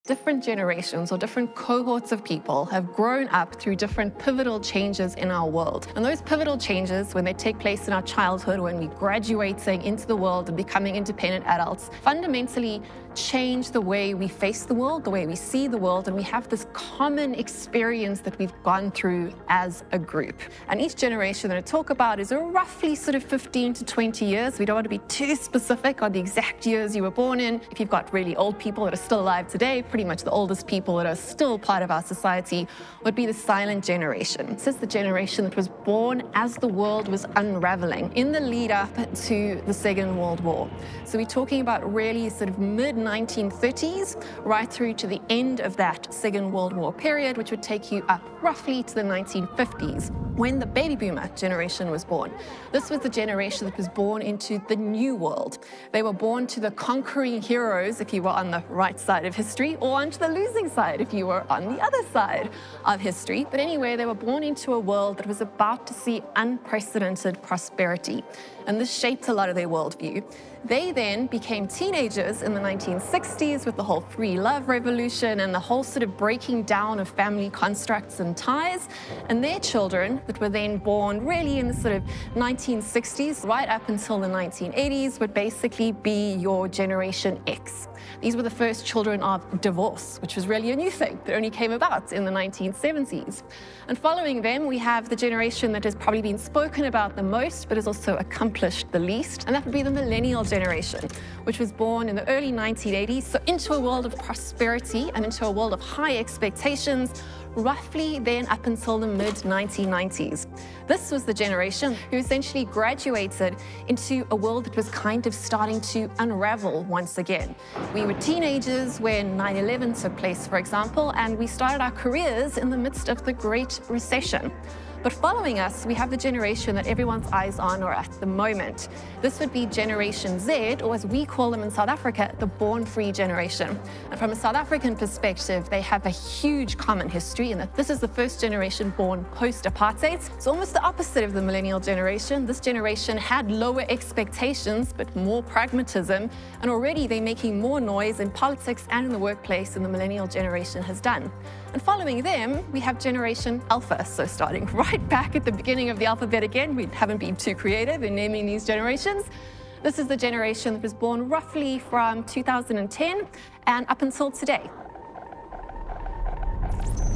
Different generations or different cohorts of people have grown up through different pivotal changes in our world. And those pivotal changes, when they take place in our childhood, when we're graduating into the world and becoming independent adults, fundamentally change the way we face the world, the way we see the world, and we have this common experience that we've gone through as a group. And each generation that I talk about is roughly sort of 15 to 20 years. We don't want to be too specific on the exact years you were born in. If you've got really old people that are still alive today, pretty much the oldest people that are still part of our society would be the silent generation. This is the generation that was born as the world was unraveling in the lead up to the Second World War. So we're talking about really sort of mid-1930s right through to the end of that Second World War period, which would take you up roughly to the 1950s, when the baby boomer generation was born. This was the generation that was born into the new world. They were born to the conquering heroes if you were on the right side of history, or onto the losing side if you were on the other side of history. But anyway, they were born into a world that was about to see unprecedented prosperity. And this shaped a lot of their worldview. They then became teenagers in the 1960s with the whole free love revolution and the whole sort of breaking down of family constructs and ties. And their children that were then born really in the sort of 1960s right up until the 1980s would basically be your Generation X. These were the first children of divorce, which was really a new thing that only came about in the 1970s. And following them, we have the generation that has probably been spoken about the most, but has also accomplished the least, and that would be the millennial generation, which was born in the early 1980s, so into a world of prosperity and into a world of high expectations, roughly then up until the mid-1990s. This was the generation who essentially graduated into a world that was kind of starting to unravel once again. We were teenagers when 9/11 took place, for example, and we started our careers in the midst of the Great Recession. But following us, we have the generation that everyone's eyes on or at the moment. This would be Generation Z, or as we call them in South Africa, the born-free generation. And from a South African perspective, they have a huge common history in that this is the first generation born post-apartheid. It's almost the opposite of the millennial generation. This generation had lower expectations, but more pragmatism. And already they're making more noise in politics and in the workplace than the millennial generation has done. And following them, we have Generation Alpha. So starting right back at the beginning of the alphabet again, we haven't been too creative in naming these generations. This is the generation that was born roughly from 2010 and up until today.